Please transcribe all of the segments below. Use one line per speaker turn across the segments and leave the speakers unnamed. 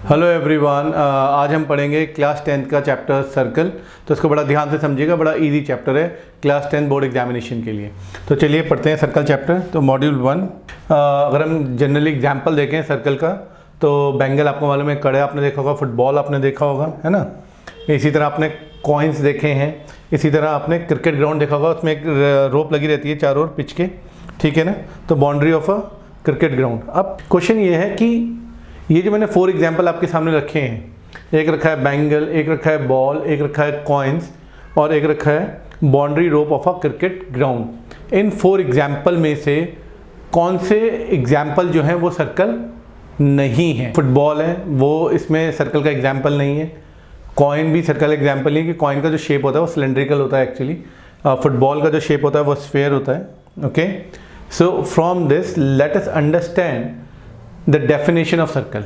Hello everyone, आज हम पढ़ेंगे क्लास 10th का चैप्टर सर्कल। तो इसको बड़ा ध्यान से समझिएगा, बड़ा इजी चैप्टर है क्लास 10 बोर्ड एग्जामिनेशन के लिए। तो चलिए पढ़ते हैं सर्कल चैप्टर। तो मॉड्यूल 1, अगर हम जनरली एग्जाम्पल देखें सर्कल का, तो बैंगल आपको मालूम है, कड़े आपने देखा होगा, फुटबॉल आपने देखा होगा, है ना। इसी तरह आपने कॉइन्स देखे हैं, इसी तरह आपने क्रिकेट ग्राउंड देखा होगा, उसमें एक रोप लगी रहती है चारों ओर पिच के, ठीक है ना। तो boundary of a cricket ground. अब क्वेश्चन ये है कि ये जो मैंने 4 एग्जाम्पल आपके सामने रखे हैं, एक रखा है बैंगल, एक रखा है बॉल, एक रखा है कॉइन्स और एक रखा है boundary rope of a cricket ground. In 4 example में से कौन से एग्जाम्पल जो हैं वो सर्कल नहीं है। फुटबॉल है, वो इसमें सर्कल का एग्जाम्पल नहीं है। कॉइन भी सर्कल एग्जाम्पल नहीं है, कि कॉइन का जो शेप होता है वो सिलेंड्रिकल होता है एक्चुअली। फुटबॉल का जो शेप होता है वो स्फेयर होता है। Okay, so from this let us understand the definition of circle.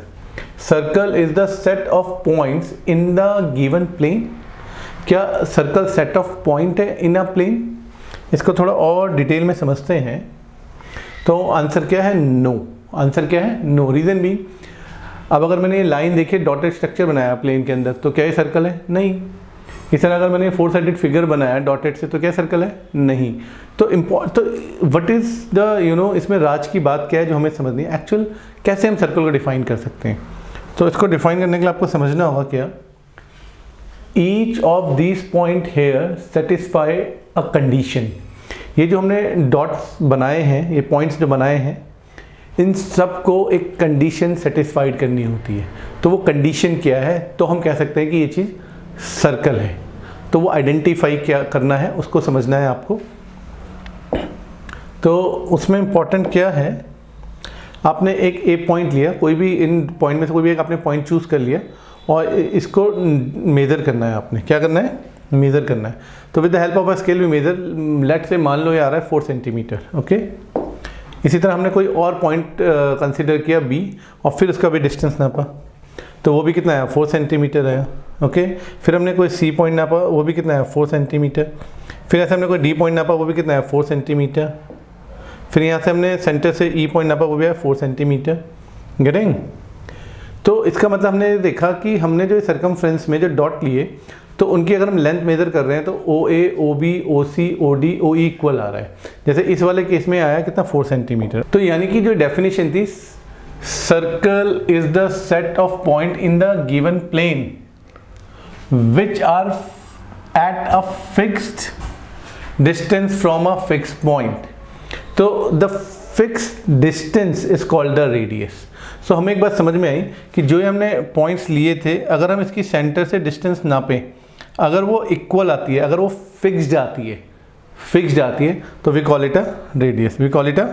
Circle is the set of points in the given plane. क्या सर्कल सेट ऑफ पॉइंट है इन अ प्लेन? इसको थोड़ा और डिटेल में समझते हैं। तो आंसर क्या है? नो। आंसर क्या है? नो। रीजन भी, अब अगर मैंने ये लाइन देखी, डॉटेड स्ट्रक्चर बनाया प्लेन के अंदर, तो क्या ये सर्कल है? नहीं। इस तरह अगर मैंने 4 साइडेड फिगर बनाया डॉटेड से, तो क्या सर्कल है? नहीं। तो व्हाट इज द इसमें राज की बात क्या है जो हमें समझनी है, एक्चुअल कैसे हम सर्कल को डिफाइन कर सकते हैं। तो इसको डिफाइन करने के लिए आपको समझना होगा क्या, each of these point here satisfy a condition. ये जो हमने डॉट्स बनाए हैं, ये पॉइंट्स जो बनाए हैं, इन सब को एक कंडीशन सेटिस्फाइड करनी होती है। तो वो कंडीशन क्या है? तो हम कह सकते हैं कि ये चीज़ सर्कल है। तो वो आइडेंटिफाई क्या करना है, उसको समझना है आपको। तो उसमें इंपॉर्टेंट क्या है, आपने एक ए पॉइंट लिया, कोई भी इन पॉइंट में से कोई भी एक आपने पॉइंट चूज़ कर लिया और इसको मेज़र करना है। आपने क्या करना है? मेज़र करना है। तो with the help of a scale we measure, let say मान लो ये आ रहा है 4 सेंटीमीटर। ओके, इसी तरह हमने कोई और पॉइंट कंसिडर किया बी, और फिर उसका भी डिस्टेंस नापा, तो वो भी कितना आया? 4 सेंटीमीटर आया। ओके, फिर हमने कोई सी पॉइंट नापा, वो भी कितना है? 4 सेंटीमीटर। फिर ऐसे हमने कोई डी पॉइंट नापा, वो भी कितना है? 4 सेंटीमीटर। फिर यहाँ से हमने सेंटर से ई पॉइंट नापा, वो भी है 4 सेंटीमीटर। गेटिंग? तो इसका मतलब हमने देखा कि हमने जो सर्कमफ्रेंस में जो डॉट लिए, तो उनकी अगर हम लेंथ मेजर कर रहे हैं, तो ओ ए, ओ बी, ओ सी, ओ डी, ओ ई इक्वल आ रहा है। जैसे इस वाले केस में आया कितना? 4 सेंटीमीटर। तो यानी कि जो डेफिनेशन थी, circle is the set of point in the given plane which are at a fixed distance from a fixed point. तो the fixed distance is called the radius. So हमें एक बात समझ में आई कि जो हमने पॉइंट्स लिए थे, अगर हम इसकी सेंटर से डिस्टेंस नापें, अगर वो इक्वल आती है, अगर वो फिक्स्ड आती है, तो we call it a radius. We call it a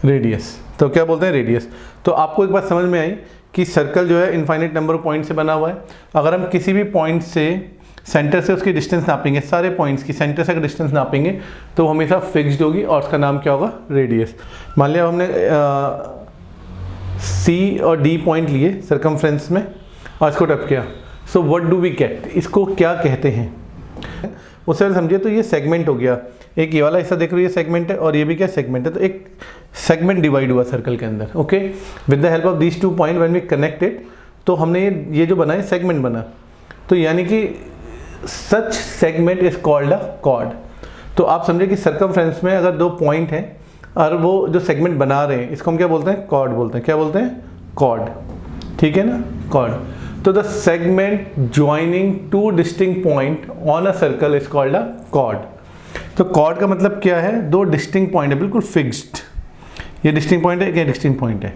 radius. तो क्या बोलते हैं? रेडियस। तो आपको एक बात समझ में आई कि सर्कल जो है इनफाइनाइट नंबर ऑफ पॉइंट से बना हुआ है। अगर हम किसी भी पॉइंट से सेंटर से उसकी डिस्टेंस नापेंगे, सारे पॉइंट्स की सेंटर से अगर डिस्टेंस नापेंगे, तो हमेशा फिक्स्ड होगी और उसका नाम क्या होगा? रेडियस। मान लिया हमने सी और डी पॉइंट लिए सर्कमफ्रेंस में और इसको टप किया, so what do we get? इसको क्या कहते हैं? उससे पहले समझिए, तो ये सेगमेंट हो गया। एक ये वाला हिस्सा देख रहे हो, ये सेगमेंट है, और ये भी क्या सेगमेंट है। तो एक सेगमेंट डिवाइड हुआ सर्कल के अंदर। Okay, with the help of these 2 point when we connected, तो हमने ये जो बनाए सेगमेंट बना। तो यानी कि such segment is called a chord. तो आप समझे कि सर्कमफ्रेंस में अगर 2 पॉइंट हैं और वो जो सेगमेंट बना रहे हैं, इसको हम क्या बोलते हैं? कॉर्ड बोलते हैं। क्या बोलते हैं? कॉर्ड। ठीक है ना, कॉर्ड। तो the segment joining 2 distinct point on a circle is called a chord. तो कॉर्ड का मतलब क्या है? 2 डिस्टिंक्ट पॉइंट है, बिल्कुल फिक्स्ड। ये डिस्टिंक्ट पॉइंट है, क्या डिस्टिंक्ट पॉइंट है?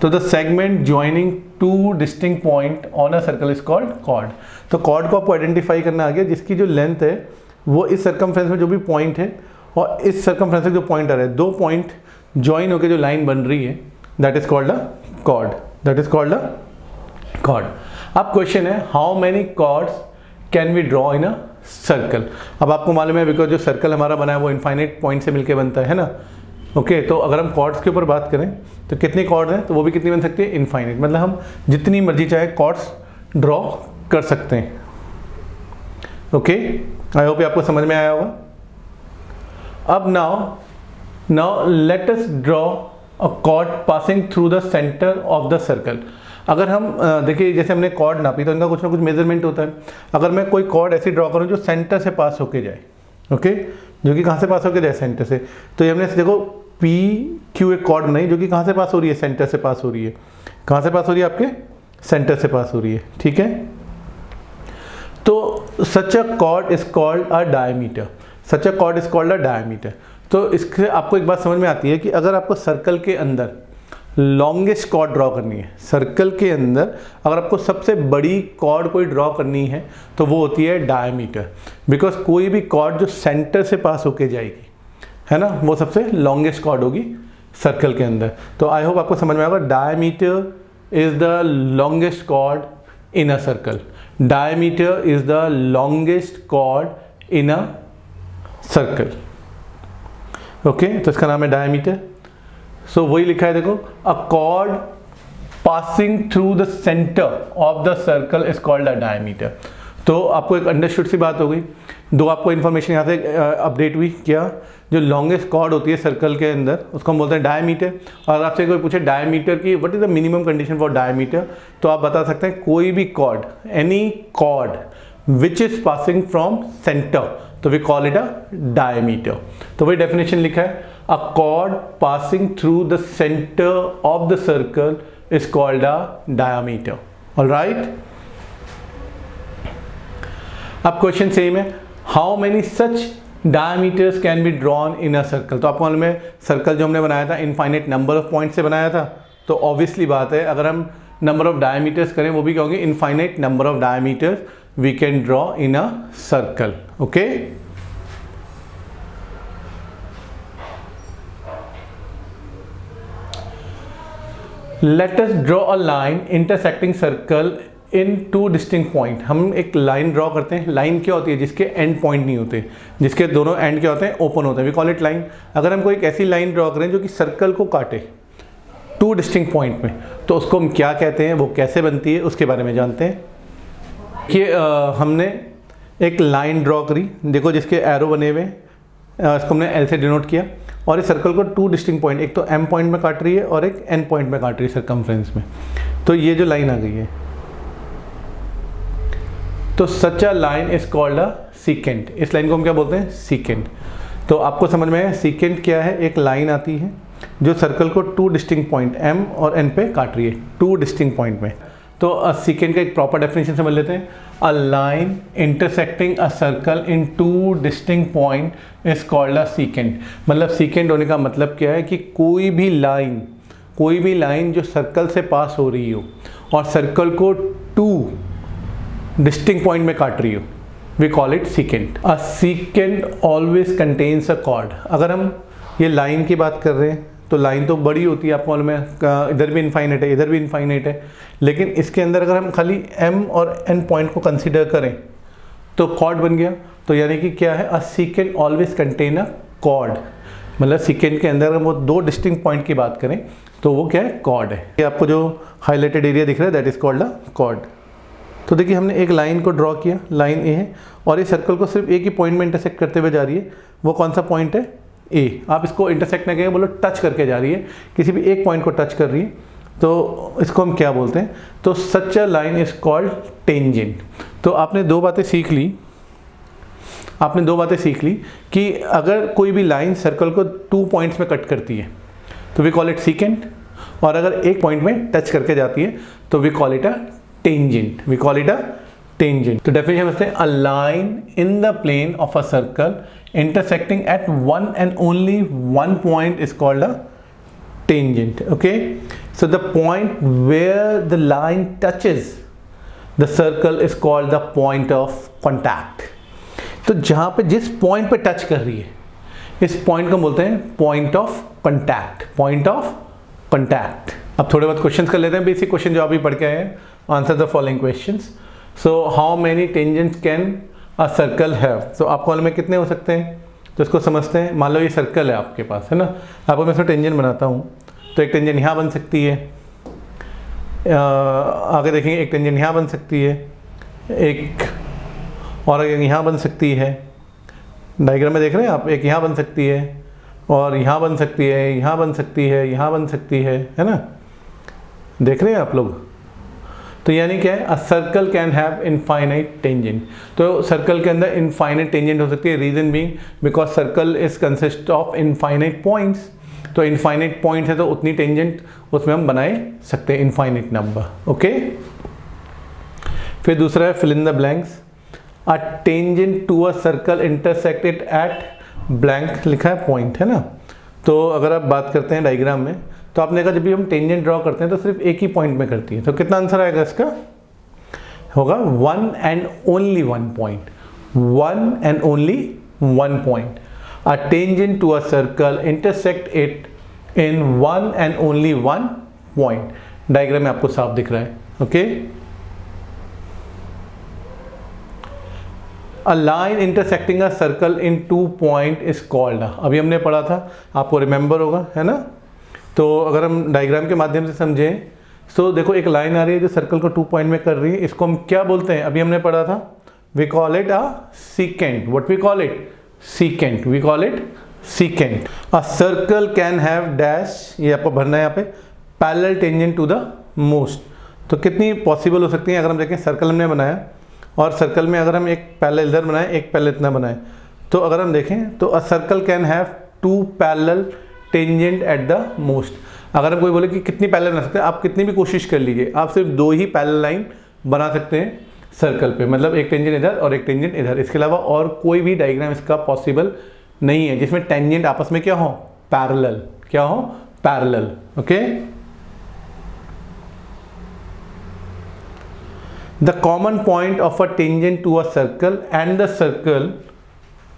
तो the segment joining 2 distinct point on a circle is called chord. तो कॉर्ड को आपको आइडेंटिफाई करना आ गया, जिसकी जो लेंथ है वो इस सर्कमफ्रेंस में जो भी पॉइंट है और इस सर्कमफ्रेंस में जो पॉइंट आ रहा है, 2 पॉइंट ज्वाइन होकर जो लाइन बन रही है, that is called a chord. That is called a chord. अब क्वेश्चन है, how many chords can we draw in a circle? अब आपको मालूम है, बिकॉज जो सर्कल हमारा बना है वो इनफाइनाइट पॉइंट से मिलकर बनता है ना। ओके, तो अगर हम कॉर्ड्स के ऊपर बात करें, तो कितनी कॉर्ड्स हैं? तो वो भी कितनी बन सकती है? इनफाइनाइट। मतलब हम जितनी मर्जी चाहे कॉर्ड्स ड्रॉ कर सकते हैं। ओके, आई होप आपको समझ में आया होगा। अब now let us draw a chord passing through the centre of the circle. अगर हम देखिए जैसे हमने कॉर्ड नापी तो इनका कुछ ना कुछ मेजरमेंट होता है। अगर मैं कोई कॉर्ड ऐसी ड्रॉ करूँ जो सेंटर से पास होके जाए, ओके, जो कि कहाँ से पास होके जाए, सेंटर से, तो ये हमने देखो पी क्यू एक कॉर्ड बनाई जो कि कहाँ से पास हो रही है, सेंटर से पास हो रही है। कहाँ से पास हो रही है, आपके सेंटर से पास हो रही है, ठीक है। तो such a chord is called a diameter, such a chord is called a diameter. तो इससे आपको एक बात समझ में आती है कि अगर आपको सर्कल के अंदर लॉन्गेस्ट कॉर्ड ड्रॉ करनी है, सर्कल के अंदर अगर आपको सबसे बड़ी कॉर्ड कोई ड्रॉ करनी है तो वो होती है डायमीटर, बिकॉज कोई भी कॉर्ड जो सेंटर से पास होके जाएगी, है ना, वो सबसे लॉन्गेस्ट कॉर्ड होगी सर्कल के अंदर। तो आई होप आपको समझ में आएगा, diameter is the longest chord in a circle, diameter is the longest chord in a circle, okay. तो इसका नाम है डायमीटर। सो वही लिखा है देखो, अ chord passing through the centre of the circle is called a diameter. तो आपको एक अंडरस्टूड सी बात हो गई, दो आपको इन्फॉर्मेशन यहाँ से अपडेट हुई। क्या, जो लॉन्गेस्ट कॉर्ड होती है सर्कल के अंदर उसको हम बोलते हैं डायमीटर। और आपसे कोई पूछे डायमीटर की what is the minimum condition for diameter, तो आप बता सकते हैं कोई भी chord, any chord which is passing from centre, तो we call it a diameter. तो वही डेफिनेशन लिखा है, a chord passing through the centre of the circle is called a diameter. Alright, अब क्वेश्चन सेम है, how many such diameters can be drawn in a circle. तो आपको मालूम है सर्कल जो हमने बनाया था इनफाइनाइट नंबर ऑफ पॉइंट से बनाया था, तो ऑब्वियसली बात है अगर हम नंबर ऑफ डायमीटर्स करें वो भी क्या होंगे, infinite number of diameters we can draw in a circle, okay. Let us draw a line intersecting circle in two distinct point. हम एक लाइन ड्रॉ करते हैं, लाइन क्या होती है, जिसके एंड पॉइंट नहीं होते, जिसके दोनों एंड क्या होते हैं, ओपन होते हैं, वी कॉल इट लाइन। अगर हम कोई एक ऐसी लाइन ड्रॉ करें जो कि सर्कल को काटे टू डिस्टिंक्ट पॉइंट में, तो उसको हम क्या कहते हैं, वो कैसे बनती है, उसके बारे में जानते हैं। कि हमने एक लाइन ड्रॉ करी, देखो जिसके एरो बने हुए, इसको हमने एल से डिनोट किया, और इस सर्कल को टू डिस्टिंक्ट पॉइंट, एक तो एम पॉइंट में काट रही है और एक एन पॉइंट में काट रही है सर्कमफ्रेंस में। तो ये जो लाइन आ गई है, तो such a line is called a secant. इस लाइन को हम क्या बोलते हैं, सीकेंट। तो आपको समझ में आया सीकेंट क्या है, एक लाइन आती है जो सर्कल को टू डिस्टिंक्ट पॉइंट एम और एन पे काट रही है, टू डिस्टिंक्ट पॉइंट में। तो सीकेंट का एक प्रॉपर डेफिनेशन समझ लेते हैं, a line intersecting a circle in two distinct point is called a secant. मतलब सीकेंट होने का मतलब क्या है कि कोई भी लाइन जो सर्कल से पास हो रही हो और सर्कल को टू डिस्टिंक्ट पॉइंट में काट रही हो, we call it secant. A secant always contains a chord. अगर हम ये लाइन की बात कर रहे हैं तो लाइन तो बड़ी होती है, आपको मालूम है, इधर भी इनफाइनाइट है, इधर भी इनफाइनाइट है, लेकिन इसके अंदर अगर हम खाली एम और एन पॉइंट को कंसीडर करें तो कॉर्ड बन गया। तो यानी कि क्या है, a secant always contain a chord. मतलब सीकेंट के अंदर अगर वो दो डिस्टिंक्ट पॉइंट की बात करें तो वो क्या है, कॉर्ड है। ये आपको जो हाईलाइटेड एरिया दिख रहा है that is called a chord. तो देखिए हमने एक लाइन को ड्रॉ किया, लाइन ए है, और इस सर्कल को सिर्फ एक ही पॉइंट में इंटरसेक्ट करते हुए जा रही है। वो कौन सा पॉइंट है, ए। आप इसको इंटरसेक्ट ना कहें, बोलो टच करके जा रही है, किसी भी एक पॉइंट को टच कर रही है, तो इसको हम क्या बोलते हैं, तो such a line is called tangent. तो आपने दो बातें सीख ली कि अगर कोई भी लाइन सर्कल को टू पॉइंट्स में कट करती है तो वी कॉल इट सीकेंट, और अगर एक पॉइंट में टच करके जाती है तो we call it a tangent, we call it a tangent. तो डेफिनेशन समझते हैं, a line in the plane of a circle intersecting at one and only one point is called a tangent, okay? So the point where the line touches the circle is called the point of contact. तो जहाँ पे जिस point पे touch कर रही है इस point को बोलते हैं point of contact, point of contact. अब थोड़े बहुत क्वेश्चंस कर लेते हैं, बेसिक क्वेश्चन जो अभी पढ़ के आए हैं। Answer the following questions. So how many tangents can a circle have. तो आपको मालूम है कितने हो सकते हैं, तो इसको समझते हैं। मान लो ये सर्कल है आपके पास, है ना, आपको मैं इसमें टेंजेंट बनाता हूँ, तो एक टेंजेंट यहाँ बन सकती है, आगे देखेंगे एक टेंजेंट यहाँ बन सकती है, एक और यहाँ बन सकती है, डायग्राम में देख रहे हैं आप, एक यहाँ बन सकती है, और यहाँ बन सकती है, यहाँ बन सकती है, यहाँ बन सकती है ना, देख रहे हैं आप लोग। तो यानी क्या है, a circle can have infinite tangent. तो सर्कल के अंदर इनफाइनाइट टेंजेंट हो सकती है, reason being because circle is consist of infinite points. तो इनफाइनाइट पॉइंट्स है तो उतनी टेंजेंट उसमें हम बनाए सकते हैं, इनफाइनाइट नंबर। ओके, फिर दूसरा है fill in the blanks. A tangent to a circle intersected at blank, लिखा है पॉइंट, है ना। तो अगर आप बात करते हैं डायग्राम में, तो आपने कहा जब भी हम टेंजेंट ड्रॉ करते हैं तो सिर्फ एक ही पॉइंट में करती है। तो कितना आंसर आएगा इसका, होगा 1 and only 1 point, 1 and only 1 point। A tangent to a circle intersect it in 1 and only 1 point। Diagram में आपको साफ दिख रहा है। Okay, A line intersecting a circle in 2 point is called, अभी हमने पढ़ा था, आपको रिमेंबर होगा, है ना। तो अगर हम डायग्राम के माध्यम से समझें, तो देखो एक लाइन आ रही है जो सर्कल को 2 पॉइंट में कर रही है, इसको हम क्या बोलते हैं, अभी हमने पढ़ा था, we call it a secant. What we call it, secant, we call it secant. A circle can have dash, ये आपको भरना है यहाँ पे, parallel tangent to the most. तो कितनी पॉसिबल हो सकती है, अगर हम देखें सर्कल हमने बनाया और सर्कल में अगर हम एक पैरेलल इधर बनाए, एक पैरेलल इतना बनाए, तो अगर हम देखें तो अ circle can have 2 parallel tangent at the most. अगर हम कोई बोले कि कितनी पैरेलल बना सकते हैं, आप कितनी भी कोशिश कर लीजिए, आप सिर्फ 2 ही पैरेलल लाइन बना सकते हैं सर्कल पे, मतलब एक टेंजेंट इधर और एक टेंजेंट इधर। इसके अलावा और कोई भी डायग्राम इसका पॉसिबल नहीं है जिसमें टेंजेंट आपस में क्या हो, पैरेलल, क्या हो, parallel. Okay, the common point of a tangent to a circle and the circle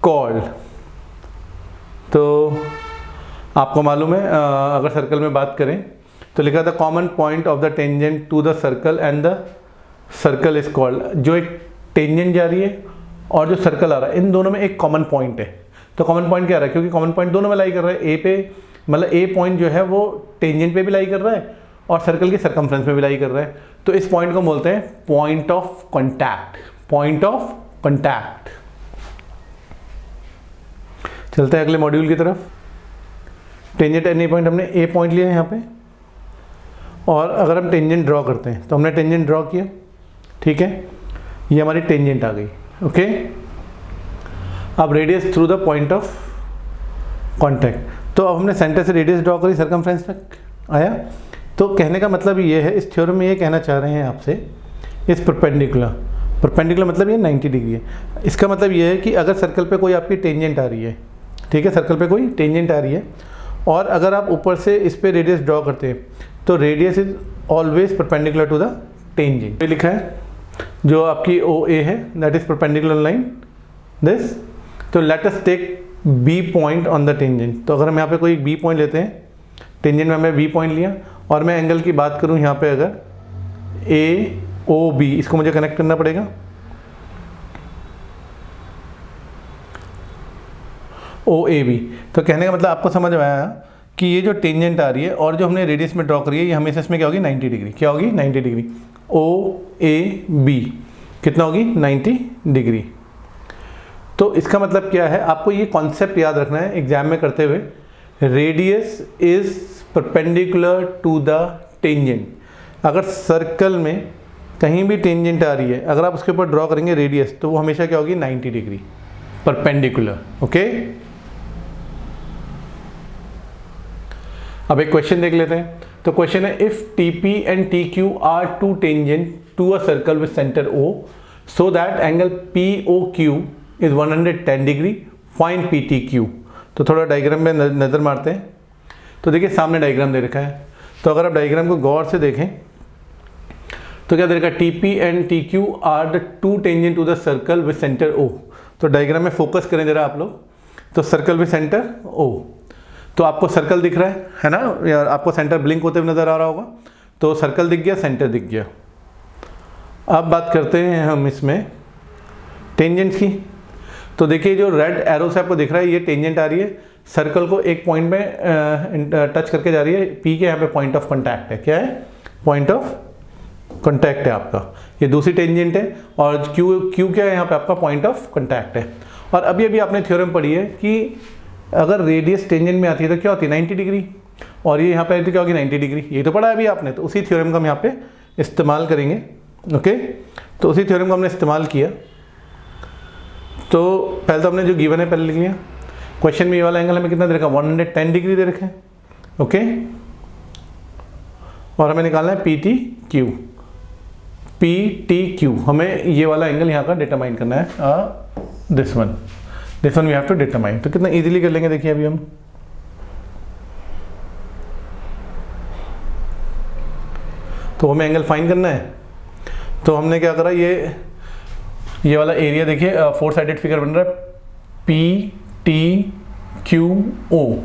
called. तो आपको मालूम है, अगर सर्कल में बात करें तो लिखा था common point of the tangent to the circle and the circle is called. जो एक टेंजेंट जा रही है और जो सर्कल आ रहा है, इन दोनों में एक कॉमन पॉइंट है। तो कॉमन पॉइंट क्या आ रहा है, क्योंकि कॉमन पॉइंट दोनों में लाई कर रहा है, ए पे, मतलब ए पॉइंट जो है वो टेंजेंट पे भी लाई कर रहा है और सर्कल की सर्कमफ्रेंस में भी लाई कर रहा है। तो इस पॉइंट को बोलते हैं point of contact, point of contact. चलते हैं अगले मॉड्यूल की तरफ। टेंजेंट एनी पॉइंट, हमने ए पॉइंट लिया है यहाँ पे, और अगर हम टेंजेंट ड्रॉ करते हैं तो हमने टेंजेंट ड्रॉ किया, ठीक है, ये हमारी टेंजेंट आ गई। ओके, अब radius through the point of contact. तो अब हमने सेंटर से रेडियस ड्रॉ करी, सर्कमफ्रेंस तक आया। तो कहने का मतलब ये है, इस थ्योरम में ये कहना चाह रहे हैं आपसे, इस परपेंडिकुलर, परपेंडिकुलर मतलब ये 90 डिग्री है। इसका मतलब ये है कि अगर सर्कल पे कोई आपकी टेंजेंट आ रही है, ठीक है, सर्कल पे कोई टेंजेंट आ रही है, और अगर आप ऊपर से इस पे रेडियस ड्रॉ करते हैं तो radius is always perpendicular to the tangent. ये लिखा है जो आपकी ओ ए है, that is perpendicular line this. तो let us take B point on the tangent. तो अगर हम यहाँ पे कोई बी पॉइंट लेते हैं, टेंजेंट में हमने बी पॉइंट लिया, और मैं एंगल की बात करूँ यहाँ पे, अगर ए ओ बी, इसको मुझे कनेक्ट करना पड़ेगा, ओ ए बी। तो कहने का मतलब आपको समझ में आया कि ये जो टेंजेंट आ रही है और जो हमने रेडियस में ड्रॉ करी है, ये हमेशा इसमें क्या होगी, 90 डिग्री। क्या होगी, 90 डिग्री। ओ ए बी कितना होगी, 90 डिग्री। तो इसका मतलब क्या है, आपको ये कॉन्सेप्ट याद रखना है एग्जाम में करते हुए, radius is perpendicular to the tangent. अगर सर्कल में कहीं भी टेंजेंट आ रही है, अगर आप उसके ऊपर ड्रॉ करेंगे रेडियस, तो वो हमेशा क्या होगी, 90 डिग्री परपेंडिकुलर। ओके, अब एक क्वेश्चन देख लेते हैं। तो क्वेश्चन है, if TP and TQ are two tangent to a circle with centre O so that angle POQ is 110 degree, find PTQ। तो थोड़ा डायग्राम में नज़र मारते हैं। तो देखिए सामने डायग्राम दे रखा है, तो अगर आप डायग्राम को गौर से देखें तो क्या दे रखा है, TP and TQ are the two tangent to the circle with centre O। तो डायग्राम में फोकस करें जरा आप लोग, तो सर्कल विद सेंटर O। तो आपको सर्कल दिख रहा है ना, या आपको सेंटर ब्लिंक होते हुए नज़र आ रहा होगा। तो सर्कल दिख गया, सेंटर दिख गया। अब बात करते हैं हम इसमें टेंजेंट की। तो देखिए जो रेड एरो से आपको दिख रहा है, ये टेंजेंट आ रही है, सर्कल को एक पॉइंट में टच करके जा रही है। पी के यहाँ पे पॉइंट ऑफ कॉन्टैक्ट है, क्या है, पॉइंट ऑफ कॉन्टैक्ट है आपका, ये दूसरी टेंजेंट है। और क्यू क्या है यहाँ पे, आपका पॉइंट ऑफ कॉन्टैक्ट है। और अभी अभी आपने थ्योरम पढ़ी है कि अगर रेडियस टेंजेंट में आती है तो क्या होती है 90 डिग्री, और ये यहाँ पे आती है क्या होगी 90 डिग्री। ये तो पढ़ा है अभी आपने, तो उसी थ्योरम का हम यहाँ पे इस्तेमाल करेंगे। ओके, तो उसी थ्योरम का हमने इस्तेमाल किया। तो पहले तो हमने जो गिवन है पहले लिख लिया। क्वेश्चन में ये वाला एंगल हमें कितना दे रखा, 110 डिग्री दे रखे हैं। ओके, और हमें निकालना है पी टी क्यू। हमें ये वाला एंगल यहाँ का डिटरमाइन करना है, this one we have to determine. तो कितना इजीली कर लेंगे, देखिए अभी हम तो हमें एंगल फाइंड करना है। तो हमने क्या करा, ये वाला एरिया देखिए 4 साइडेड फिगर बन रहा है पी टी क्यू ओ।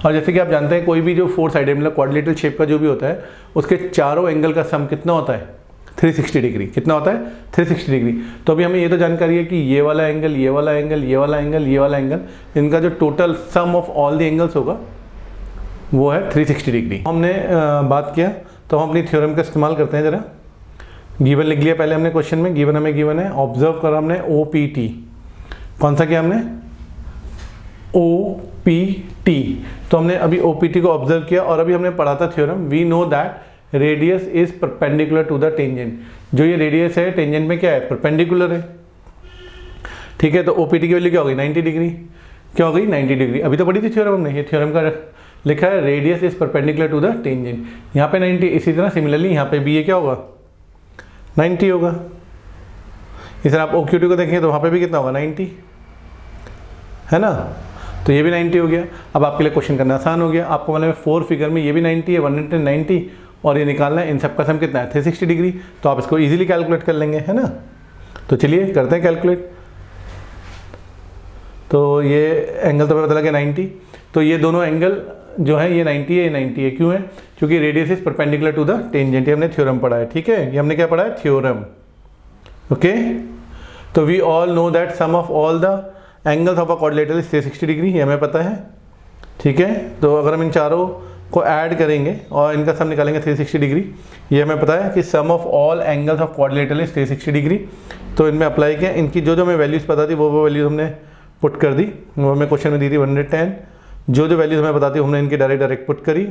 और जैसे कि आप जानते हैं कोई भी जो 4 साइडेड मतलब क्वाड्रिलेटरल शेप का जो भी होता है उसके चारों एंगल का सम कितना होता है 360 डिग्री। कितना होता है 360 डिग्री। तो अभी हमें ये तो जानकारी है कि ये वाला एंगल, ये वाला एंगल, ये वाला एंगल, ये वाला एंगल, इनका जो total sum of all the angles होगा वो है 360 डिग्री। हमने बात किया तो हम अपनी थ्योरम का इस्तेमाल करते हैं। ज़रा गिवन लिख लिया पहले हमने क्वेश्चन में, गिवन हमें गिवन है, ऑब्जर्व करा हमने ओ पी टी। कौन सा किया हमने, ओ पी टी। तो हमने अभी ओ पी टी को ऑब्जर्व किया और अभी हमने पढ़ा था theorem, we know that radius is perpendicular to the tangent. जो ये रेडियस है टेंजेंट में क्या है, परपेंडिकुलर है। ठीक है, तो ओ पी टी की वैल्यू क्या होगी 90 डिग्री। क्या हो गई 90 डिग्री। अभी तो पढ़ी थी थ्योरम हमने, ये थ्योरम का लिखा है radius is perpendicular to the tangent, यहाँ पे 90। इसी तरह सिमिलरली यहाँ पे भी ये क्या होगा 90 होगा। इस तरह आप ओ क्यू टी को देखें तो वहाँ पे भी कितना होगा 90, है ना। तो ये भी 90 हो गया। अब आपके लिए क्वेश्चन करना आसान हो गया। आपको मालूम है 4 फिगर में ये भी 90 है, 190 और ये निकालना है, इन सब का सम कितना है 360 डिग्री। तो आप इसको इजीली कैलकुलेट कर लेंगे, है ना। तो चलिए करते हैं कैलकुलेट। तो ये एंगल तो हमें पता लगा 90। तो ये दोनों एंगल जो है ये 90 है, ये 90 है। क्यों है, क्योंकि radius is perpendicular to the tangent. ये हमने थ्योरम पढ़ा है। ठीक है, ये हमने क्या पढ़ा है, थ्योरम। ओके, तो we all know that sum of all the angles of a quadrilateral is 360 degree, ये हमें पता है। ठीक है, तो अगर हम इन चारों को ऐड करेंगे और इनका सम निकालेंगे 360 डिग्री, ये हमें पता है कि sum of all angles of quadrilateral is 360 degree. तो इनमें अप्लाई किया, इनकी जो हमें वैल्यूज़ पता थी वो वैल्यूज़ हमने पुट कर दी। वो हमें क्वेश्चन में दी थी 110। जो वैल्यूज़ हमें बताती हमने इनकी डायरेक्ट पुट करी,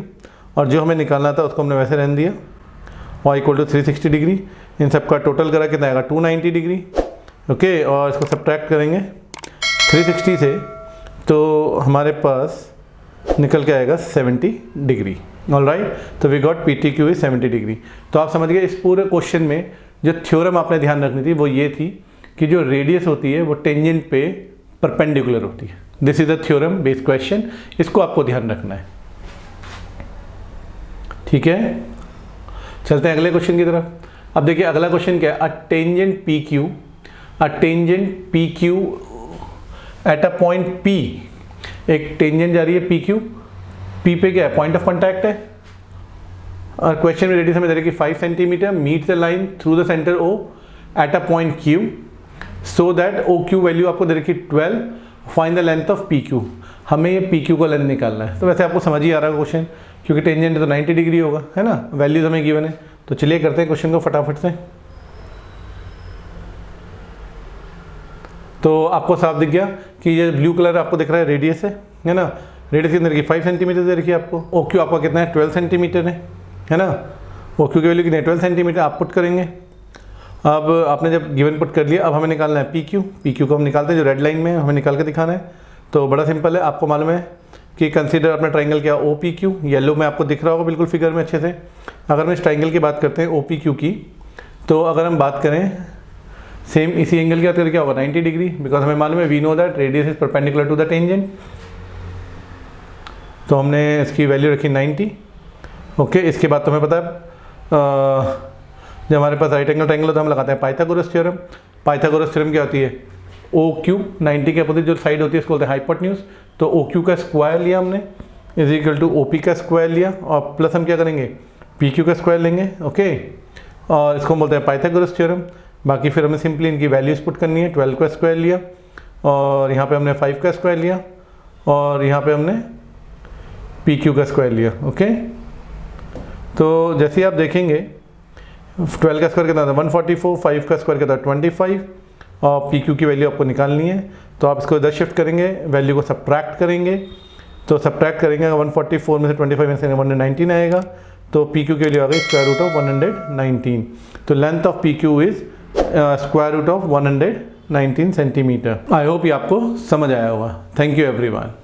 और जो हमें निकालना था उसको हमने वैसे रहने दिया, और इक्वल टू 360 डिग्री। इन सब का टोटल करा कितना आएगा 290 डिग्री। ओके, और इसको सब्ट्रैक्ट करेंगे 360 से तो हमारे पास निकल के आएगा 70 डिग्री। ऑलराइट, तो we got P T Q is 70 degree. तो आप समझ गए इस पूरे क्वेश्चन में जो थ्योरम आपने ध्यान रखनी थी वो ये थी कि जो रेडियस होती है वो टेंजेंट पे परपेंडिकुलर होती है। This is the theorem based question, इसको आपको ध्यान रखना है। ठीक है, चलते हैं अगले क्वेश्चन की तरफ। अब देखिए अगला क्वेश्चन क्या है, a tangent P Q eight a point P. एक टेंजेंट जा रही है पी क्यू, पी पे क्या है पॉइंट ऑफ कॉन्टैक्ट है, और क्वेश्चन में रेडियस हमें दे रही है 5 centimetre, meet the line through the centre O at a point Q, so that O Q value आपको दे रखी 12, find the length of P Q. हमें ये पी क्यू का लेंथ निकालना है। तो वैसे आपको समझ ही आ रहा है क्वेश्चन, क्योंकि टेंजेंट तो 90 डिग्री होगा, है ना, वैल्यूज हमें गिवन है। तो चलिए करते हैं क्वेश्चन को फटाफट से। तो आपको साफ दिख गया कि ये ब्लू कलर आपको दिख रहा है रेडियस है ना। रेडियस कितनी रखी 5 सेंटीमीटर दे रखी है आपको। ओ क्यू आपका कितना है 12 सेंटीमीटर है ना। ओ क्यू की वैल्यू कितनी है 12 सेंटीमीटर आप पुट करेंगे। अब आपने जब गिवन पुट कर लिया, अब हमें निकालना है पी क्यू को हम निकालते हैं, जो रेड लाइन में हमें निकाल के दिखाना है। तो बड़ा सिंपल है, आपको मालूम है कि कंसीडर अपना ट्राइंगल क्या ओ पी क्यू, येलो में आपको दिख रहा होगा बिल्कुल फिगर में अच्छे से। अगर हम इस ट्राइंगल की बात करते हैं ओ पी क्यू की, तो अगर हम बात करें सेम इसी एंगल की बात करें क्या होगा 90 डिग्री, बिकॉज हमें मालूम है we know that radius is perpendicular to the tangent. तो हमने इसकी वैल्यू रखी 90। ओके, इसके बाद तो हमें पता है जब हमारे पास राइट एंगल ट्राइंगल होता है हम लगाते हैं पाइथागोरस थ्योरम। पाइथागोरस थ्योरम क्या होती है, ओ क्यू 90 के अपोजिट जो साइड होती है इसको बोलते हैं हाइपोटेन्यूज। तो ओ क्यू का स्क्वायर लिया हमने is equal to O P का स्क्वायर लिया, और प्लस हम क्या करेंगे पी क्यू का स्क्वायर लेंगे। ओके, और इसको हम बोलते हैं पाइथागोरस थ्योरम। बाकी फिर हमें सिंपली इनकी वैल्यूज पुट करनी है। 12 का स्क्वायर लिया, और यहाँ पे हमने 5 का स्क्वायर लिया, और यहाँ पे हमने पी क्यू का स्क्वायर लिया। ओके, तो जैसे ही आप देखेंगे 12 का स्क्वायर कितना था 144, 5 का स्क्वायर कितना 25, और पी क्यू की वैल्यू आपको निकालनी है। तो आप इसको इधर शिफ्ट करेंगे, वैल्यू को सब्ट्रैक्ट करेंगे, तो सब्ट्रैक्ट करेंगे, 144 में से 25 में से 119 आएगा, तो पी क्यू के लिए आ गई स्क्वायर रूट ऑफ 119। तो length of P Q is square root of 119 centimetre. I hope ये आपको समझ आया होगा। Thank you everyone.